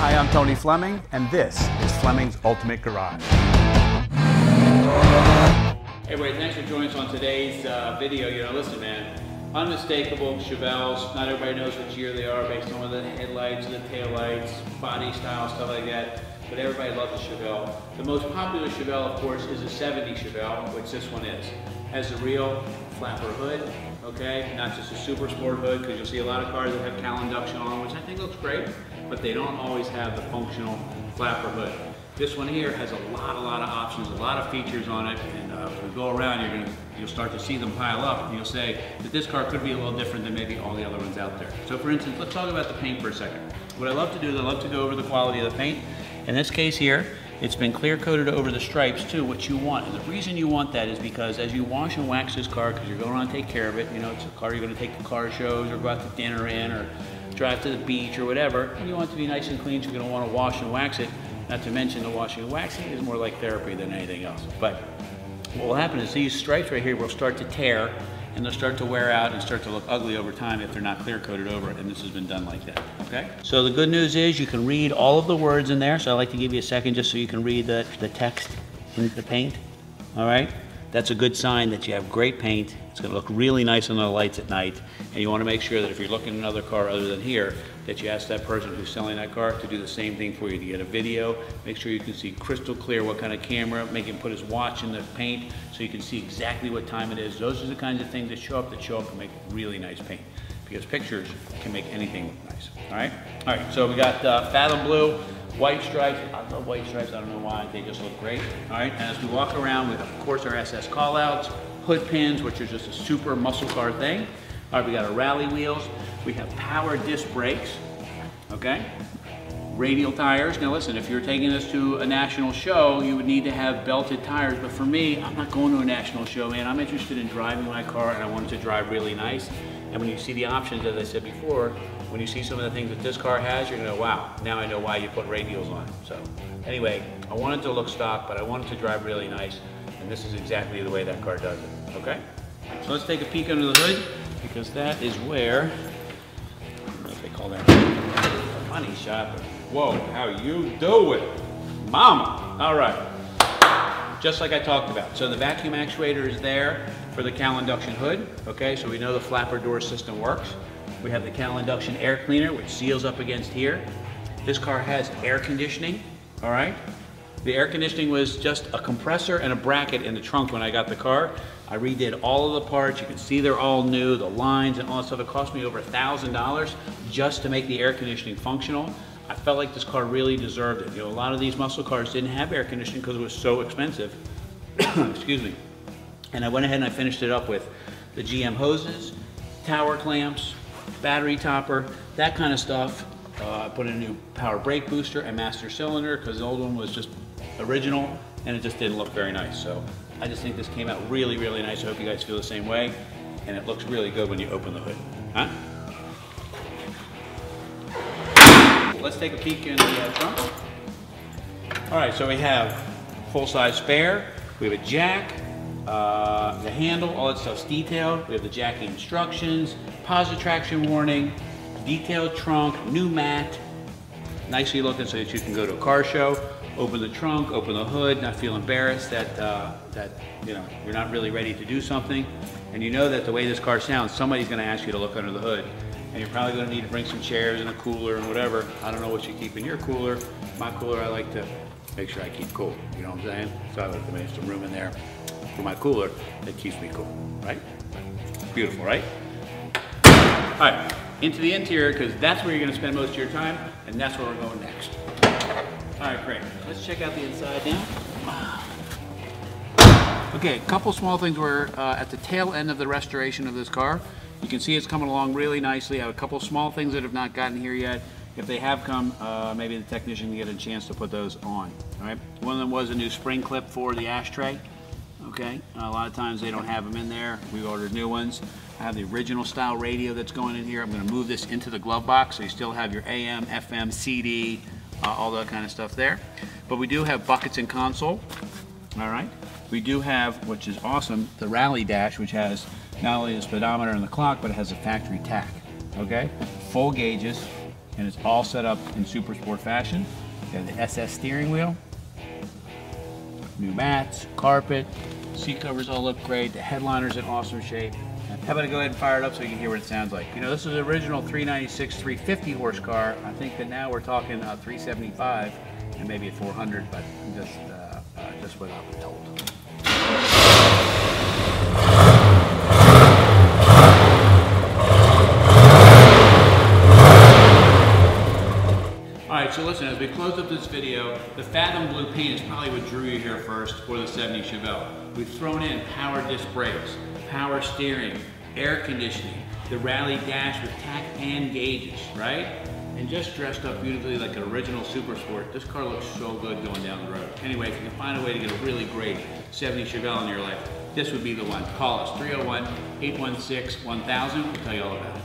Hi, I'm Tony Fleming, and this is Fleming's Ultimate Garage. Hey everybody, thanks for joining us on today's video. Listen man, unmistakable Chevelles. Not everybody knows what year they are based on the headlights and the taillights, body style, stuff like that. But everybody loves a Chevelle. The most popular Chevelle, of course, is a 70 Chevelle, which this one is. Has a real flapper hood, okay? Not just a super sport hood, because you'll see a lot of cars that have cowl induction on, which I think looks great, but they don't always have the functional flapper hood. This one here has a lot of options, a lot of features on it, and as we go around, you'll start to see them pile up, and you'll say that this car could be a little different than maybe all the other ones out there. So for instance, let's talk about the paint for a second. What I love to do is I love to go over the quality of the paint. In this case here, it's been clear coated over the stripes too, what you want. And the reason you want that is because as you wash and wax this car, because you're going around to take care of it, it's a car you're going to take to car shows or go out to dinner in or drive to the beach or whatever, and you want it to be nice and clean, so you're going to want to wash and wax it. Not to mention the washing and waxing is more like therapy than anything else. But what will happen is these stripes right here will start to tear and they'll start to wear out and start to look ugly over time if they're not clear coated over it, and this has been done like that, okay? So the good news is you can read all of the words in there, so I'd like to give you a second just so you can read the text in the paint, all right? That's a good sign that you have great paint. It's gonna look really nice under the lights at night, and you wanna make sure that if you're looking at another car other than here, that you ask that person who's selling that car to do the same thing for you, to get a video, make sure you can see crystal clear what kind of camera, make him put his watch in the paint so you can see exactly what time it is. Those are the kinds of things that show up and make really nice paint, because pictures can make anything look nice, all right? All right, so we got Fathom Blue, white stripes. I love white stripes, I don't know why, they just look great, all right? And as we walk around, we have, of course, our SS callouts, hood pins, which are just a super muscle car thing. All right, we got our rally wheels. We have power disc brakes, okay? Radial tires. Now listen, if you're taking this to a national show, you would need to have belted tires, but for me, I'm not going to a national show, man. I'm interested in driving my car, and I want it to drive really nice. And when you see the options, as I said before, when you see some of the things that this car has, you're gonna go, wow, now I know why you put radials on it. So anyway, I want it to look stock, but I want it to drive really nice, and this is exactly the way that car does it, okay? So let's take a peek under the hood, because that is where, I don't know if they call that a money shot, but whoa, how you doing, mama? All right, just like I talked about. So the vacuum actuator is there for the cowl induction hood, okay? So we know the flapper door system works. We have the cowl induction air cleaner, which seals up against here. This car has air conditioning, all right? The air conditioning was just a compressor and a bracket in the trunk when I got the car. I redid all of the parts. You can see they're all new, the lines and all that stuff. It cost me over $1,000 just to make the air conditioning functional. I felt like this car really deserved it. A lot of these muscle cars didn't have air conditioning because it was so expensive. Excuse me. And I went ahead and I finished it up with the GM hoses, tower clamps, battery topper, that kind of stuff. I put in a new power brake booster and master cylinder because the old one was just original and it just didn't look very nice. So I just think this came out really nice. I hope you guys feel the same way, and it looks really good when you open the hood. Huh? Let's take a peek in the trunk. All right, so we have full-size spare, we have a jack, the handle, all that stuff's detailed. We have the jacking instructions, positive traction warning, detailed trunk, new mat, nicely looking so that you can go to a car show, open the trunk, open the hood, not feel embarrassed that you're not really ready to do something. And you know that the way this car sounds, somebody's gonna ask you to look under the hood. And you're probably gonna need to bring some chairs and a cooler and whatever. I don't know what you keep in your cooler. My cooler, I like to make sure I keep cool, you know what I'm saying? So I like to make some room in there for my cooler that keeps me cool, right? Beautiful, right? All right, into the interior, because that's where you're gonna spend most of your time, and that's where we're going next. All right, great. Let's check out the inside now. Okay, a couple small things. We're at the tail end of the restoration of this car. You can see it's coming along really nicely. I have a couple small things that have not gotten here yet. If they have come, maybe the technician can get a chance to put those on. All right. One of them was a new spring clip for the ashtray. Okay. A lot of times they don't have them in there. We ordered new ones. I have the original style radio that's going in here. I'm going to move this into the glove box so you still have your AM, FM, CD, all that kind of stuff there. But we do have buckets and console. All right. We do have, which is awesome, the Rally Dash, which has not only the speedometer and the clock, but it has a factory tack. Okay. Full gauges. and it's all set up in super sport fashion. You have the SS steering wheel, new mats, carpet, seat covers all look great, the headliner's in awesome shape. How about I go ahead and fire it up so you can hear what it sounds like. You know, this is the original 396, 350 horse car. I think that now we're talking 375 and maybe a 400, but just what I was told. Alright, so listen, as we close up this video, the Fathom Blue paint is probably what drew you here first for the 70 Chevelle. We've thrown in power disc brakes, power steering, air conditioning, the rally dash with tack and gauges, right? And just dressed up beautifully like an original Super Sport. This car looks so good going down the road. Anyway, if you can find a way to get a really great 70 Chevelle in your life, this would be the one. Call us, 301-816-1000. We'll tell you all about it.